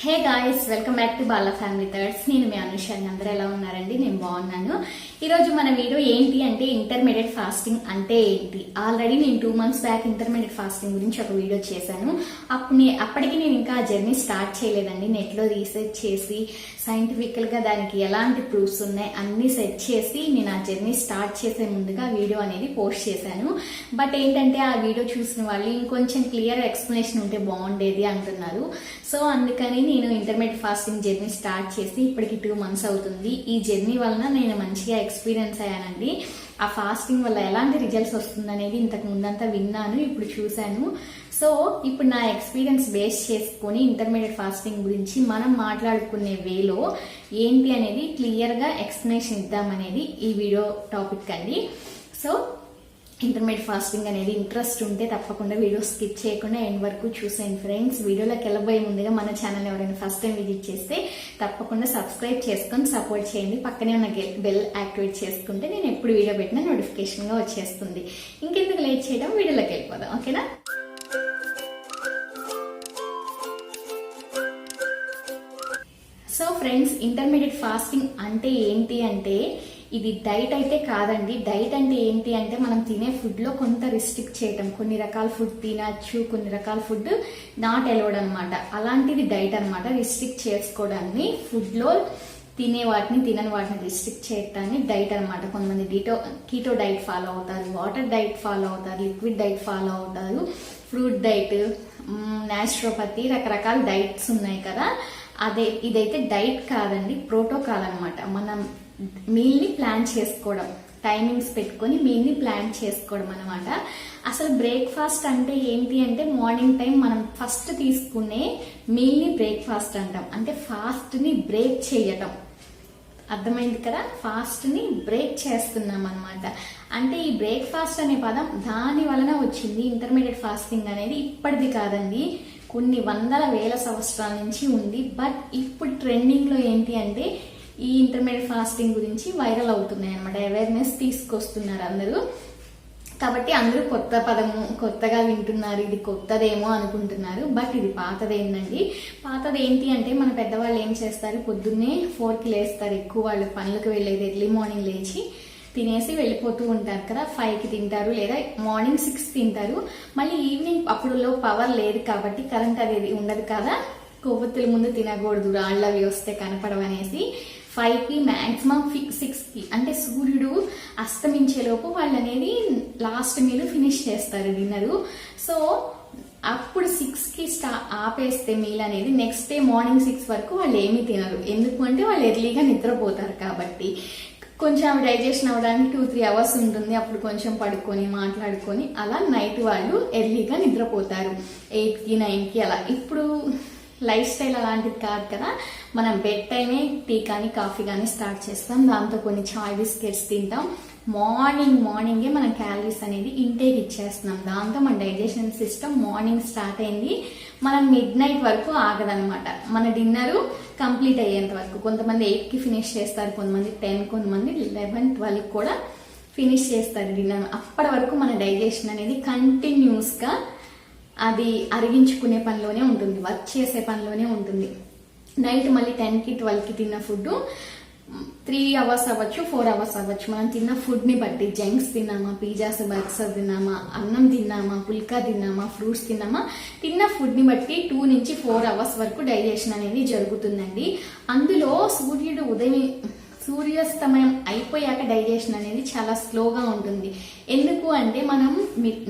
Hey guys, welcome back to Bala family thirds. నేను మీ అనుషాని. అందరూ ఎలా ఉన్నారండి? నేను బాగున్నాను. ఈరోజు మన వీడియో ఏంటి అంటే ఇంటర్మీడియట్ ఫాస్టింగ్ అంటే ఏంటి. ఆల్రెడీ నేను 2 months బ్యాక్ ఇంటర్మీడియట్ ఫాస్టింగ్ గురించి ఒక వీడియో చేశాను. అప్పటికి నేను ఇంకా జర్నీ స్టార్ట్ చేయలేదండి. నెట్లో రీసెర్చ్ చేసి సైంటిఫికల్ గా దానికి ఎలాంటి ప్రూఫ్స్ ఉన్నాయి అన్ని సెట్ చేసి నేను ఆ జర్నీ స్టార్ట్ చేసే ముందుగా వీడియో అనేది పోస్ట్ చేశాను. బట్ ఏంటంటే ఆ వీడియో చూసిన వాళ్ళు ఇంకొంచెం క్లియర్ ఎక్స్ప్లెనేషన్ ఉంటే బాగుండేది అంటున్నారు. సో అందుకని నేను ఇంటర్మీడియట్ ఫాస్టింగ్ జర్నీ స్టార్ట్ చేసి ఇప్పటికి 2 months అవుతుంది. ఈ జర్నీ వలన నేను మంచిగా ఎక్స్పీరియన్స్ అయ్యానండి. ఆ ఫాస్టింగ్ వల్ల ఎలాంటి రిజల్ట్స్ వస్తుందనేది ఇంతకు ముందంతా విన్నాను, ఇప్పుడు చూశాను. సో ఇప్పుడు నా ఎక్స్పీరియన్స్ బేస్ చేసుకుని ఇంటర్మీడియట్ ఫాస్టింగ్ గురించి మనం మాట్లాడుకునే వేలో ఏంటి అనేది క్లియర్ గా ఎక్స్ప్లెనేషన్ ఇద్దామనేది ఈ వీడియో టాపిక్ అండి. సో ఇంటర్మీడియట్ ఫాస్టింగ్ అనేది ఇంట్రెస్ట్ ఉంటే తప్పకుండా వీడియో స్కిప్ చేయకుండా ఎండ్ వరకు చూసేయండి ఫ్రెండ్స్. వీడియోలోకి వెళ్ళబోయే ముందుగా మన ఛానల్ ఎవరైనా ఫస్ట్ టైం విజిట్ చేస్తే తప్పకుండా సబ్స్క్రైబ్ చేసుకొని సపోర్ట్ చేయండి. పక్కనే ఉన్న బెల్ యాక్టివేట్ చేసుకుంటే నేను ఎప్పుడు వీడియో పెట్టినా నోటిఫికేషన్ గా వచ్చేస్తుంది. ఇంకెందుకు లేట్ చేయడం, వీడియోలోకి వెళ్ళిపోదాం. ఓకేనా? సో ఫ్రెండ్స్, ఇంటర్మీడియట్ ఫాస్టింగ్ అంటే ఏంటి అంటే ఇది డైట్ అయితే కాదండి. డైట్ అంటే ఏంటి అంటే మనం తినే ఫుడ్ లో కొంత రిస్ట్రిక్ట్ చేయటం. కొన్ని రకాల ఫుడ్ తినచ్చు, కొన్ని రకాల ఫుడ్ నాట్ అలౌడ్ అనమాట. అలాంటిది డైట్ అనమాట. రిస్ట్రిక్ట్ చేసుకోవడాన్ని, ఫుడ్ లో తినే వాటిని తినని వాటిని రిస్ట్రిక్ట్ చేయటాన్ని డైట్ అనమాట. కొంతమంది కీటో డైట్ ఫాలో అవుతారు, వాటర్ డైట్ ఫాలో అవుతారు, లిక్విడ్ డైట్ ఫాలో అవుతారు, ఫ్రూట్ డైట్, న్యాచురోపతి, రకరకాల డైట్స్ ఉన్నాయి కదా. ఇదైతే డైట్ కాదండి, ప్రోటోకాల్ అనమాట. మనం మీల్ ని ప్లాన్ చేసుకోవడం, టైమింగ్స్ పెట్టుకొని మీల్ ని ప్లాన్ చేసుకోవడం అనమాట. అసలు బ్రేక్ఫాస్ట్ అంటే ఏంటి అంటే మార్నింగ్ టైం మనం ఫస్ట్ తీసుకునే మీల్ ని బ్రేక్ఫాస్ట్ అంటాం. అంటే ఫాస్ట్ ని బ్రేక్ చేయటం. అర్థమైంది కదా? ఫాస్ట్ ని బ్రేక్ చేస్తున్నాం అనమాట. అంటే ఈ బ్రేక్ఫాస్ట్ అనే పదం దాని వలన వచ్చింది. ఇంటర్మీడియట్ ఫాస్టింగ్ అనేది ఇప్పటిది కాదండి, కొన్ని వందల వేల సంవత్సరాల నుంచి ఉంది. బట్ ఇప్పుడు ట్రెండింగ్ లో ఏంటి అంటే ఈ ఇంటర్మీడియట్ ఫాస్టింగ్ గురించి వైరల్ అవుతున్నాయి అనమాట. అవేర్నెస్ తీసుకొస్తున్నారు అందరూ. కాబట్టి అందరూ కొత్త పదము కొత్తగా వింటున్నారు, ఇది కొత్తదేమో అనుకుంటున్నారు. బట్ ఇది పాతదేందండి. పాతది ఏంటి అంటే మన పెద్దవాళ్ళు ఏం చేస్తారు, పొద్దున్నే 4కి లేస్తారు. ఎక్కువ వాళ్ళు పనులకు వెళ్ళేది ఎర్లీ మార్నింగ్ లేచి తినేసి వెళ్ళిపోతూ ఉంటారు కదా. 5కి తింటారు, లేదా మార్నింగ్ 6 తింటారు. మళ్ళీ ఈవినింగ్ అప్పుడులో పవర్ లేదు కాబట్టి, కరెంట్ అనేది ఉండదు కదా, కొవ్వొత్తుల ముందు తినకూడదు, రాళ్ళవి వస్తే కనపడవనేసి 5కి మ్యాక్సిమం 6కి అంటే సూర్యుడు అస్తమించేలోపు వాళ్ళు అనేది లాస్ట్ మీల్ ఫినిష్ చేస్తారు డిన్నరు. సో అప్పుడు 6కి ఆపేస్తే మీల్ అనేది నెక్స్ట్ డే మార్నింగ్ 6 వరకు వాళ్ళు ఏమీ తినరు. ఎందుకు అంటే వాళ్ళు ఎర్లీగా నిద్రపోతారు కాబట్టి. కొంచెం డైజెషన్ అవ్వడానికి 2-3 hours ఉంటుంది. అప్పుడు కొంచెం పడుకొని మాట్లాడుకొని అలా నైట్ వాళ్ళు ఎర్లీగా నిద్రపోతారు 8కి 9కి అలా. ఇప్పుడు లైఫ్ స్టైల్ అలాంటిది కాదు కదా. మనం బెడ్ టైమే టీ కానీ కాఫీ కానీ స్టార్ట్ చేస్తాం. దాంతో కొన్ని చాయ్ బిస్కెట్స్ తింటాం. మార్నింగే మనం క్యాలరీస్ అనేది ఇంటేక్ ఇచ్చేస్తున్నాం. దాంతో మన డైజెషన్ సిస్టమ్ మార్నింగ్ స్టార్ట్ అయింది. మనం మిడ్ నైట్ వరకు ఆగదనమాట. మన డిన్నర్ కంప్లీట్ అయ్యేంత వరకు. కొంతమంది 8కి ఫినిష్ చేస్తారు, కొంతమంది 10, కొంతమంది 11, 12 కూడా ఫినిష్ చేస్తారు డిన్నర్. అప్పటి వరకు మన డైజెషన్ అనేది కంటిన్యూస్ గా అది అరిగించుకునే పనిలోనే ఉంటుంది, వర్క్ చేసే పనిలోనే ఉంటుంది. నైట్ మళ్ళీ 10కి 12కి తిన్న ఫుడ్ 3 hours అవ్వచ్చు, 4 hours అవ్వచ్చు. మనం తిన్న ఫుడ్ ని బట్టి, జంక్స్ తిన్నామా, పిజ్జాస్ బర్గర్స్ తిన్నామా, అన్నం తిన్నామా, పుల్కా తిన్నామా, ఫ్రూట్స్ తిన్నామా, తిన్న ఫుడ్ ని బట్టి 2 నుంచి 4 hours వరకు డైజెషన్ అనేది జరుగుతుందండి. అందులో సూర్యాస్తమయం అయిపోయాక డైజెషన్ అనేది చాలా స్లోగా ఉంటుంది. ఎందుకు అంటే మనం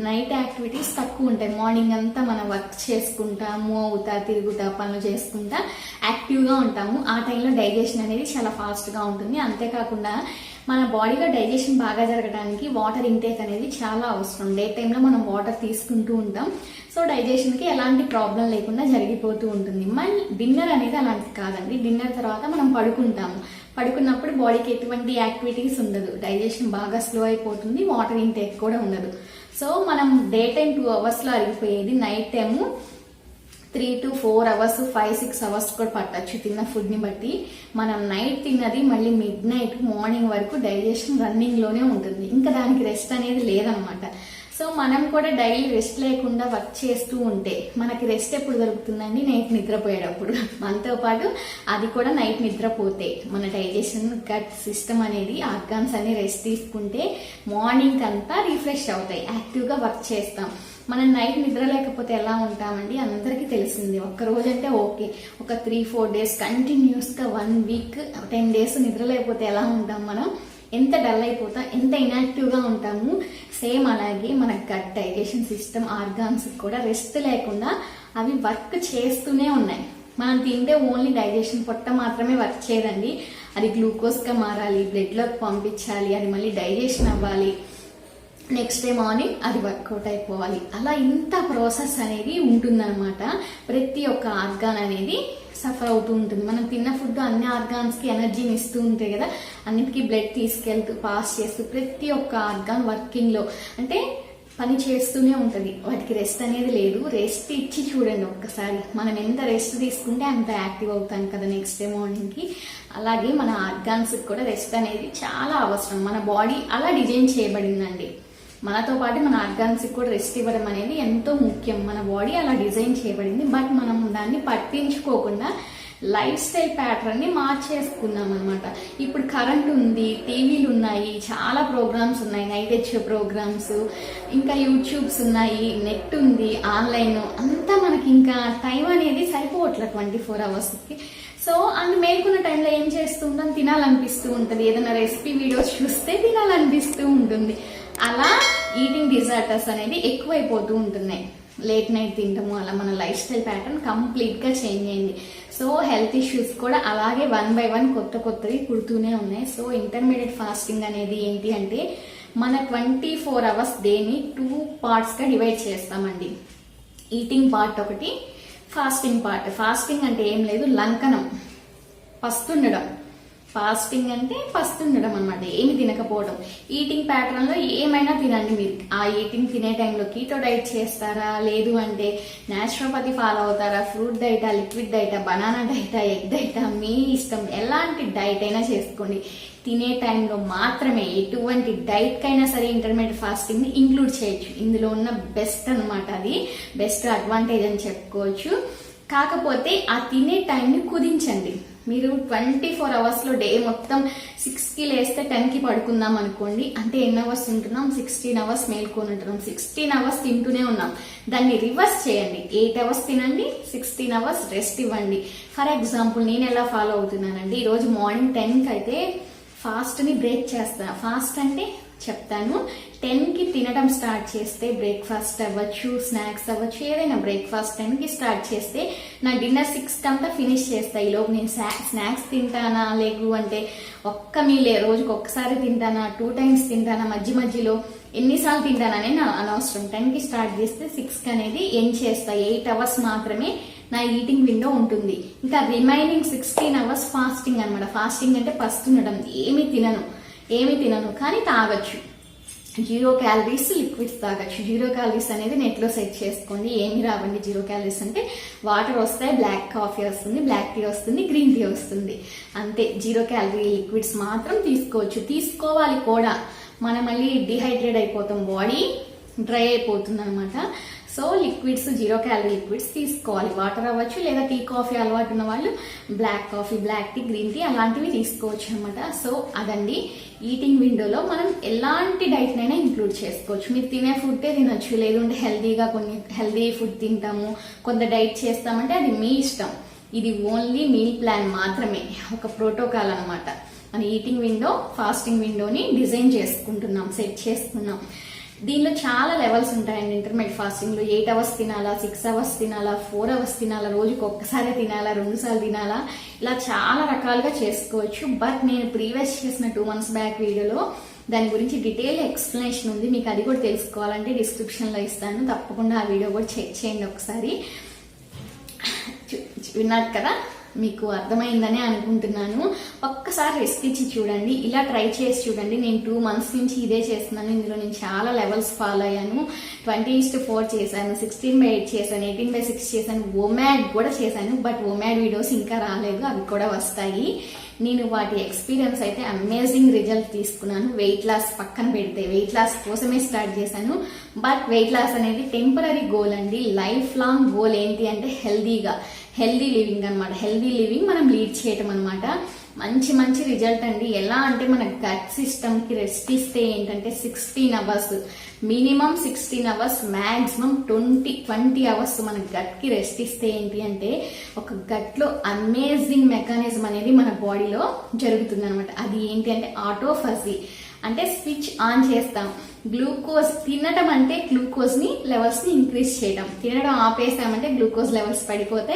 నైట్ యాక్టివిటీస్ తక్కువ ఉంటాయి. మార్నింగ్ అంతా మనం వర్క్ చేసుకుంటా, మూవ్ అవుతా, తిరుగుతా, పనులు చేసుకుంటా యాక్టివ్గా ఉంటాము. ఆ టైంలో డైజెషన్ అనేది చాలా ఫాస్ట్గా ఉంటుంది. అంతేకాకుండా మన బాడీలో డైజెషన్ బాగా జరగడానికి వాటర్ ఇంటేక్ అనేది చాలా అవసరం. డే టైంలో మనం వాటర్ తీసుకుంటూ ఉంటాం. సో డైజెషన్కి ఎలాంటి ప్రాబ్లం లేకుండా జరిగిపోతూ ఉంటుంది. మళ్ళీ డిన్నర్ అనేది అలాంటిది కాదండి. డిన్నర్ తర్వాత మనం పడుకున్నప్పుడు బాడీకి ఎటువంటి యాక్టివిటీస్ ఉండదు, డైజెషన్ బాగా స్లో అయిపోతుంది, వాటర్ ఇంటేక్ కూడా ఉండదు. సో మనం డే టైం 2 hours లో అరిగిపోయేది night time 3 to 4 hours, 5-6 hours కూడా పట్టచ్చు తిన్న ఫుడ్ ని బట్టి. మనం నైట్ తిన్నది మళ్ళీ మిడ్ నైట్ మార్నింగ్ వరకు డైజెషన్ రన్నింగ్ లోనే ఉంటుంది. ఇంకా దానికి రెస్ట్ అనేది లేదనమాట. సో మనం కూడా డైలీ రెస్ట్ లేకుండా వర్క్ చేస్తూ ఉంటే మనకి రెస్ట్ ఎప్పుడు దొరుకుతుందండి? నైట్ నిద్రపోయేటప్పుడు. మనతో పాటు అది కూడా నైట్ నిద్రపోతే మన డైజెషన్ గట్ సిస్టమ్ అనేది ఆర్గాన్స్ అన్ని రెస్ట్ తీసుకుంటే మార్నింగ్ అంతా రిఫ్రెష్ అవుతాయి, యాక్టివ్గా వర్క్ చేస్తాం. మనం నైట్ నిద్ర లేకపోతే ఎలా ఉంటామండి? అందరికీ తెలిసింది. ఒక్క రోజు అంటే ఓకే, ఒక 3-4 డేస్ కంటిన్యూస్గా 1 వీక్ 10 డేస్ నిద్ర లేకపోతే ఎలా ఉంటాం మనం? ఎంత డల్ అయిపోతాం, ఎంత ఇన్యాక్టివ్గా ఉంటాము. సేమ్ అలాగే మన గట్ డైజెషన్ సిస్టమ్ ఆర్గాన్స్ కూడా రెస్ట్ లేకుండా అవి వర్క్ చేస్తూనే ఉన్నాయి. మనం తింటే ఓన్లీ డైజెషన్ పొట్ట మాత్రమే వర్క్ చేయదండి, అది గ్లూకోజ్గా మారాలి, బ్లడ్లోకి పంపించాలి, అది మళ్ళీ డైజెషన్ అవ్వాలి, నెక్స్ట్ డే మార్నింగ్ అది వర్కౌట్ అయిపోవాలి. అలా ఇంత ప్రాసెస్ అనేది ఉంటుందన్నమాట. ప్రతి ఒక్క ఆర్గాన్ అనేది సఫర్ అవుతూ ఉంటుంది. మనం తిన్న ఫుడ్ అన్ని ఆర్గాన్స్కి ఎనర్జీని ఇస్తూ ఉంటాయి కదా, అన్నిటికీ బ్లడ్ తీసుకెళ్తూ పాస్ చేస్తూ ప్రతి ఒక్క ఆర్గాన్ వర్కింగ్లో అంటే పని చేస్తూనే ఉంటుంది. వాటికి రెస్ట్ అనేది లేదు. రెస్ట్ ఇచ్చి చూడండి ఒక్కసారి, మనం ఎంత రెస్ట్ తీసుకుంటే అంత యాక్టివ్ అవుతాం కదా నెక్స్ట్ డే మార్నింగ్కి. అలాగే మన ఆర్గాన్స్కి కూడా రెస్ట్ అనేది చాలా అవసరం. మన బాడీ అలా డిజైన్ చేయబడిందండి. మనతో పాటు మన ఆర్గాన్స్కి కూడా రెస్ట్ ఇవ్వడం అనేది ఎంతో ముఖ్యం. మన బాడీ అలా డిజైన్ చేయబడింది. బట్ మనం దాన్ని పట్టించుకోకుండా లైఫ్ స్టైల్ ప్యాటర్న్ని మార్చేసుకున్నాం అనమాట. ఇప్పుడు కరెంట్ ఉంది, టీవీలు ఉన్నాయి, చాలా ప్రోగ్రామ్స్ ఉన్నాయి, నైట్ వచ్చే ప్రోగ్రామ్స్, ఇంకా యూట్యూబ్స్ ఉన్నాయి, నెట్ ఉంది, ఆన్లైన్ అంతా మనకి ఇంకా టైం అనేది సరిపోవట్లేదు 24 అవర్స్కి. సో మేల్కొన్న టైంలో ఏం చేస్తూ ఉంటాం? తినాలనిపిస్తూ ఉంటుంది. ఏదైనా రెసిపీ వీడియోస్ చూస్తే తినాలనిపిస్తూ ఉంటుంది. అలా ఈటింగ్ డిజార్డర్స్ అనేది ఎక్కువైపోతూ ఉంటున్నాయి. లేట్ నైట్ తింటాము, అలా మన లైఫ్ స్టైల్ ప్యాటర్న్ కంప్లీట్గా చేంజ్ అయింది. సో హెల్త్ ఇష్యూస్ కూడా అలాగే 1 by 1 కొత్తవి పుడుతూనే ఉన్నాయి. సో ఇంటర్మీడియట్ ఫాస్టింగ్ అనేది ఏంటి అంటే మన 24 అవర్స్ డేని 2 పార్ట్స్గా డివైడ్ చేస్తామండి. ఈటింగ్ పార్ట్ ఒకటి, ఫాస్టింగ్ పార్ట్. ఫాస్టింగ్ అంటే ఏం లేదు, లంకనం, పస్తుండడం. ఫాస్టింగ్ అంటే పస్తుండడం అనమాట, ఏమి తినకపోవడం. ఈటింగ్ ప్యాటర్న్ లో ఏమైనా తినండి మీరు. ఆ ఈటింగ్ తినే టైంలో కీటో డైట్ చేస్తారా, లేదు అంటే న్యాచురోపతి ఫాలో అవుతారా, ఫ్రూట్ డైటా, లిక్విడ్ డైటా, బనానా డైటా, ఎగ్ డైటా, మీ ఇష్టం. ఎలాంటి డైట్ అయినా చేసుకోండి. తినే టైంలో మాత్రమే ఎటువంటి డైట్ కైనా సరే ఇంటర్మీడియట్ ఫాస్టింగ్ ని ఇంక్లూడ్ చేయొచ్చు. ఇందులో ఉన్న బెస్ట్ అనమాట, అది బెస్ట్ అడ్వాంటేజ్ అని చెప్పుకోవచ్చు. కాకపోతే ఆ తినే టైంని కుదించండి. మీరు 24 అవర్స్లో డే మొత్తం 6కి లేస్తే 10కి పడుకుందాం అనుకోండి, అంటే ఎన్ని అవర్స్ ఉంటున్నాం? 16 అవర్స్ మేల్కొని ఉంటున్నాం. 16 అవర్స్ తింటూనే ఉన్నాం. దాన్ని రివర్స్ చేయండి. 8 అవర్స్ తినండి, 16 అవర్స్ రెస్ట్ ఇవ్వండి. ఫర్ ఎగ్జాంపుల్ నేను ఎలా ఫాలో అవుతున్నానండి, ఈరోజు మార్నింగ్ 10కి అయితే ఫాస్ట్ని బ్రేక్ చేస్తాను. ఫాస్ట్ అంటే చెప్తాను. 10కి తినడం స్టార్ట్ చేస్తే బ్రేక్ఫాస్ట్ అవ్వచ్చు, స్నాక్స్ అవ్వచ్చు, ఏదైనా బ్రేక్ఫాస్ట్ 10కి స్టార్ట్ చేస్తే నా డిన్నర్ 6కి అంతా ఫినిష్ చేస్తాయి. ఈలోపు నేను స్నాక్స్ తింటానా, లేదు అంటే ఒక్క మీలే రోజుకి ఒక్కసారి తింటానా, 2 times తింటానా, మధ్యలో ఎన్నిసార్లు తింటానని నా అనవసరం. 10కి స్టార్ట్ చేస్తే 6కి అనేది ఎండ్ చేస్తా. 8 అవర్స్ మాత్రమే నా ఈటింగ్ విండో ఉంటుంది. ఇంకా రిమైనింగ్ 16 అవర్స్ ఫాస్టింగ్ అనమాట. ఫాస్టింగ్ అంటే పస్తుండడం, ఏమి తినను కానీ తాగొచ్చు. 0 calories లిక్విడ్స్ తాగొచ్చు. 0 calories అనేది నెట్లో సెట్ చేసుకోండి. ఏమి రావండి 0 calories అంటే, వాటర్ వస్తాయి, బ్లాక్ కాఫీ వస్తుంది, బ్లాక్ టీ వస్తుంది, గ్రీన్ టీ వస్తుంది, అంతే. 0 calorie లిక్విడ్స్ మాత్రం తీసుకోవాలి కూడా. మనం మళ్ళీ డిహైడ్రేట్ అయిపోతాం, బాడీ డ్రై అయిపోతుంది అనమాట. సో లిక్విడ్స్ 0 calorie లిక్విడ్స్ తీసుకోవాలి. వాటర్ అవ్వచ్చు, లేదా టీ కాఫీ అలవాటు ఉన్న వాళ్ళు black coffee, black tea, green tea అలాంటివి తీసుకోవచ్చు అనమాట. సో అదండి ఈటింగ్ విండోలో మనం ఎలాంటి డైట్ నైనా ఇంక్లూడ్ చేసుకోవచ్చు. మీరు తినే ఫుడ్డే తినొచ్చు, లేదంటే హెల్దీగా కొన్ని హెల్దీ ఫుడ్ తింటాము, కొంత డైట్ చేస్తామంటే అది మీ ఇష్టం. ఇది ఓన్లీ మీల్ ప్లాన్ మాత్రమే, ఒక ప్రోటోకాల్ అనమాట. మన ఈటింగ్ విండో, ఫాస్టింగ్ విండోని డిజైన్ చేసుకుంటున్నాం, సెట్ చేసుకున్నాం. దీనిలో చాలా లెవెల్స్ ఉంటాయండి ఇంటర్మీడియట్ ఫాస్టింగ్ లో. 8 అవర్స్ తినాలా, 6 అవర్స్ తినాలా, 4 అవర్స్ తినాలా, రోజుకి ఒక్కసారి తినాలా, 2 సార్లు తినాలా, ఇలా చాలా రకాలుగా చేసుకోవచ్చు. బట్ నేను ప్రీవియస్ చేసిన 2 months బ్యాక్ వీడియోలో దాని గురించి డీటెయిల్ ఎక్స్ప్లెనేషన్ ఉంది. మీకు అది కూడా తెలుసుకోవాలంటే డిస్క్రిప్షన్ లో ఇస్తాను, తప్పకుండా ఆ వీడియో కూడా చెక్ చేయండి ఒకసారి. విన్నారు కదా, మీకు అర్థమైందని అనుకుంటున్నాను. ఒక్కసారి రెస్ట్ ఇచ్చి చూడండి, ఇలా ట్రై చేసి చూడండి. నేను 2 months నుంచి ఇదే చేస్తున్నాను. ఇందులో నేను చాలా లెవెల్స్ ఫాలో అయ్యాను. 20:4 చేశాను, 16/8 చేశాను, 18/6 చేశాను, ఓమాడ్ కూడా చేశాను. బట్ ఓమాడ్ వీడియోస్ ఇంకా రాలేదు, అవి కూడా వస్తాయి. నేను వాటి ఎక్స్పీరియన్స్ అయితే అమేజింగ్ రిజల్ట్ తీసుకున్నాను. వెయిట్ లాస్ పక్కన పెడితే వెయిట్ లాస్ కోసమే స్టార్ట్ చేశాను. బట్ వెయిట్ లాస్ అనేది టెంపరీ గోల్ అండి. లైఫ్ లాంగ్ గోల్ ఏంటి అంటే హెల్దీ లివింగ్ అనమాట. హెల్దీ లివింగ్ మనం లీడ్ చేయటం అనమాట. మంచి రిజల్ట్ అండి. ఎలా అంటే మన గట్ సిస్టమ్ కి రెస్ట్ ఇస్తే ఏంటంటే 16 hours, minimum 16 hours, maximum 20 hours మన గట్ కి రెస్ట్ ఇస్తే ఏంటి అంటే ఒక గట్ లో అమేజింగ్ మెకానిజం అనేది మన బాడీలో జరుగుతుంది అనమాట. అది ఏంటి అంటే ఆటోఫజీ, అంటే స్విచ్ ఆన్ చేస్తాం. గ్లూకోజ్ తినటం అంటే గ్లూకోజ్ ని లెవెల్స్ ని ఇంక్రీజ్ చేయడం, తినడం ఆపేసామంటే గ్లూకోజ్ లెవెల్స్ పడిపోతే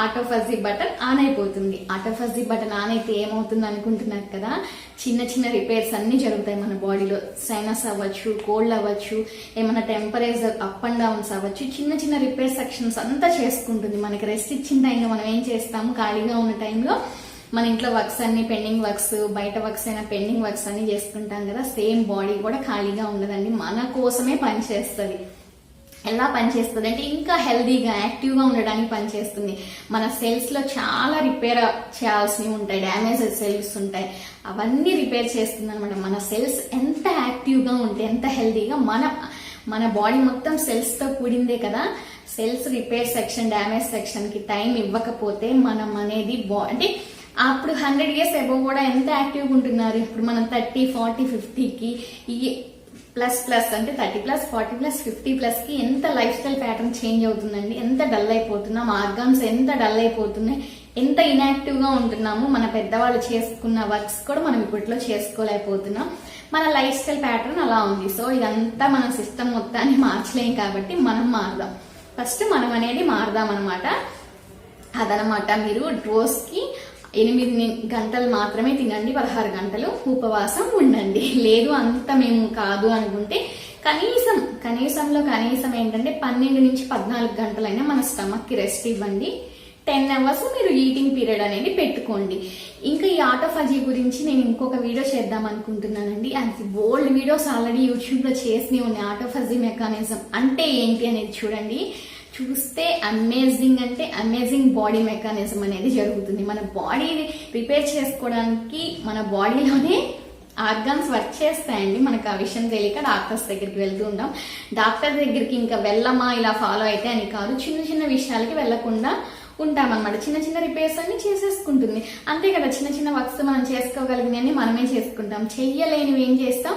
ఆటోఫజీ బటన్ ఆన్ అయిపోతుంది. ఆటోఫజీ బటన్ ఆన్ అయితే ఏమవుతుంది అనుకుంటున్నారు కదా, చిన్న రిపేర్స్ అన్ని జరుగుతాయి మన బాడీలో. సైనస్ అవ్వచ్చు, కోల్డ్ అవ్వచ్చు, ఏమైనా టెంపరేచర్ అప్ అండ్ డౌన్స్ అవ్వచ్చు, చిన్న రిపేర్ సెక్షన్స్ అంతా చేసుకుంటుంది. మనకి రెస్ట్ ఇచ్చిన టైంలో మనం ఏం చేస్తాము, ఖాళీగా ఉన్న టైంలో మన ఇంట్లో వర్క్స్ అన్ని పెండింగ్ వర్క్స్, బయట వర్క్స్ అయినా పెండింగ్ వర్క్స్ అన్ని చేసుకుంటాం కదా. సేమ్ బాడీ కూడా ఖాళీగా ఉండదండి, మన కోసమే పనిచేస్తుంది. ఎలా పనిచేస్తుంది అంటే ఇంకా హెల్దీగా యాక్టివ్గా ఉండడానికి పనిచేస్తుంది. మన సెల్స్ లో చాలా రిపేర్ చేయాల్సినవి ఉంటాయి, డ్యామేజ్ సెల్స్ ఉంటాయి, అవన్నీ రిపేర్ చేస్తుంది అనమాట. మన సెల్స్ ఎంత యాక్టివ్గా ఉంటే, ఎంత హెల్దీగా మన బాడీ మొత్తం సెల్స్ తో కూడిందే కదా. Cells repair section, damage section కి టైం ఇవ్వకపోతే మనం అనేది అంటే అప్పుడు 100 years అబోవ్ కూడా ఎంత యాక్టివ్గా ఉంటున్నారు. ఇప్పుడు మనం 30, 40, 50కి ఈ ప్లస్ అంటే 30+, 40+, 50+ కి ఎంత లైఫ్ స్టైల్ ప్యాటర్న్ చేంజ్ అవుతుందండి. ఎంత డల్ అయిపోతున్నాం, ఆర్గాన్స్ ఎంత డల్ అయిపోతున్నాయి, ఎంత ఇన్యాక్టివ్ గా ఉంటున్నాము. మన పెద్దవాళ్ళు చేసుకున్న వర్క్స్ కూడా మనం ఇప్పట్లో చేసుకోలేకపోతున్నాం. మన లైఫ్ స్టైల్ ప్యాటర్న్ అలా ఉంది. సో ఇదంతా మన సిస్టమ్ మొత్తాన్ని మార్చలేం కాబట్టి మనం మారదాం. ఫస్ట్ మనం అనేది మారదాం అనమాట. అదనమాట. మీరు రోజుకి 8 గంటలు మాత్రమే తినండి, 16 గంటలు ఉపవాసం ఉండండి. లేదు అంత మేము కాదు అనుకుంటే కనీసం ఏంటంటే 12 నుంచి 14 గంటలైనా మన స్టమక్ కి రెస్ట్ ఇవ్వండి. 10 అవర్స్ మీరు ఈటింగ్ పీరియడ్ అనేది పెట్టుకోండి. ఇంకా ఈ ఆటోఫజీ గురించి నేను ఇంకొక వీడియో చేద్దాం అనుకుంటున్నానండి. అది ఓల్డ్ వీడియోస్ ఆల్రెడీ యూట్యూబ్ లో చేసి ఉన్నాయి. ఆటోఫజీ మెకానిజం అంటే ఏంటి అనేది చూడండి. చూస్తే అమేజింగ్ బాడీ మెకానిజం అనేది జరుగుతుంది. మన బాడీని రిపేర్ చేసుకోవడానికి మన బాడీలోనే ఆర్గాన్స్ వర్క్ చేస్తాయండి. మనకు ఆ విషయం తెలియక డాక్టర్స్ దగ్గరికి వెళ్తూ ఉంటాం. డాక్టర్ దగ్గరికి ఇంకా వెళ్ళమా ఇలా ఫాలో అయితే అని కాదు, చిన్న విషయాలకి వెళ్లకుండా ఉంటామన్నమాట. చిన్న రిపేర్స్ అన్ని చేసేసుకుంటుంది అంతే కదా. చిన్న వర్క్స్ మనం చేసుకోగలిగినవి మనమే చేసుకుంటాం. చెయ్యలేనివి ఏం చేస్తాం,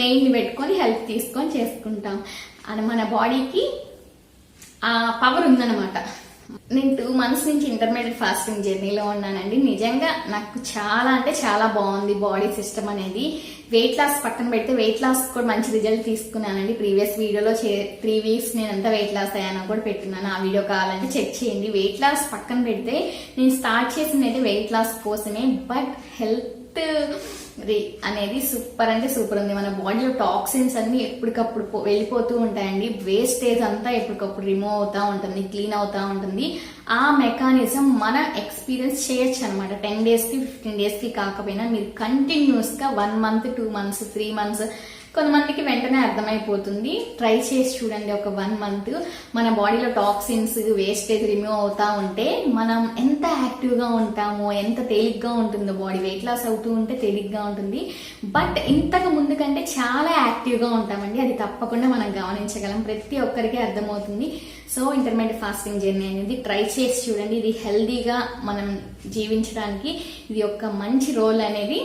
మెయిన్ పెట్టుకొని హెల్ప్ తీసుకొని చేసుకుంటాం. అని మన బాడీకి ఆ పవర్ ఉందన్నమాట. నేను 2 months నుంచి ఇంటర్మీడియట్ ఫాస్టింగ్ జర్నీలో ఉన్నానండి. నిజంగా నాకు చాలా బాగుంది బాడీ సిస్టమ్ అనేది. వెయిట్ లాస్ పక్కన పెడితే వెయిట్ లాస్ కూడా మంచి రిజల్ట్ తీసుకున్నానండి. ప్రీవియస్ వీడియోలో 3 weeks నేను ఎంత వెయిట్ లాస్ అయ్యానో కూడా పెట్టున్నాను. ఆ వీడియో కావాలంటే చెక్ చేయండి. వెయిట్ లాస్ పక్కన పెడితే నేను స్టార్ట్ చేసింది అయితే వెయిట్ లాస్ కోసమే. బట్ హెల్త్ అనేది సూపర్ ఉంది. మన బాడీలో టాక్సిన్స్ అన్ని ఎప్పటికప్పుడు వెళ్ళిపోతూ ఉంటాయండి. వేస్టేజ్ అంతా ఎప్పటికప్పుడు రిమూవ్ అవుతా ఉంటుంది, క్లీన్ అవుతా ఉంటుంది. ఆ మెకానిజం మన ఎక్స్పీరియన్స్ చేయొచ్చు అనమాట. 10 days కి 15 days కి కాకపోయినా మీరు కంటిన్యూస్ గా 1 month, 2 months, 3 months, కొంతమందికి వెంటనే అర్థమైపోతుంది. ట్రై చేసి చూడండి. ఒక 1 month మన బాడీలో టాక్సిన్స్, వేస్టేజ్ రిమూవ్ అవుతా ఉంటే మనం ఎంత యాక్టివ్ గా ఉంటామో, ఎంత తేలిగ్గా ఉంటుందో బాడీ. వెయిట్ లాస్ అవుతూ ఉంటే తేలిగ్గా ఉంటుంది, బట్ ఇంతకు ముందు కంటే చాలా యాక్టివ్ గా ఉంటామండి. అది తప్పకుండా మనం గమనించగలం. ప్రతి ఒక్కరికి అర్థమవుతుంది. సో ఇంటర్మీడియట్ ఫాస్టింగ్ జర్నీ అనేది ట్రై చేసి చూడండి. ఇది హెల్దీగా మనం జీవించడానికి ఇది ఒక మంచి రోల్ అనేది,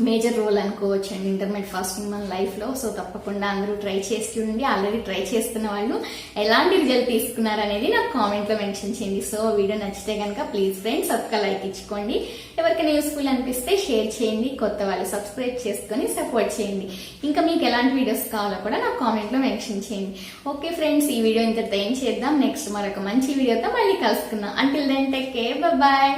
మేజర్ రోల్ అనుకోవచ్చు అండి ఇంటర్మీడియట్ ఫాస్టింగ్ మన లైఫ్ లో. సో తప్పకుండా అందరూ ట్రై చేసి చూడండి. ఆల్రెడీ ట్రై చేస్తున్న వాళ్ళు ఎలాంటి రిజల్ట్ తీసుకున్నారు అనేది నాకు కామెంట్ లో మెన్షన్ చేయండి. సో వీడియో నచ్చితే కనుక ప్లీజ్ ఫ్రెండ్స్ ఒక్క లైక్ ఇచ్చుకోండి. ఎవరికైనా యూస్ఫుల్ అనిపిస్తే షేర్ చేయండి. కొత్త వాళ్ళు సబ్స్క్రైబ్ చేసుకొని సపోర్ట్ చేయండి. ఇంకా మీకు ఎలాంటి వీడియోస్ కావాలో కూడా నాకు కామెంట్ లో మెన్షన్ చేయండి. ఓకే ఫ్రెండ్స్, ఈ వీడియో ఇంతటితో ఏం చేద్దాం. నెక్స్ట్ మరొక మంచి వీడియోతో మళ్ళీ కలుసుకుందాం. Until then take care, bye.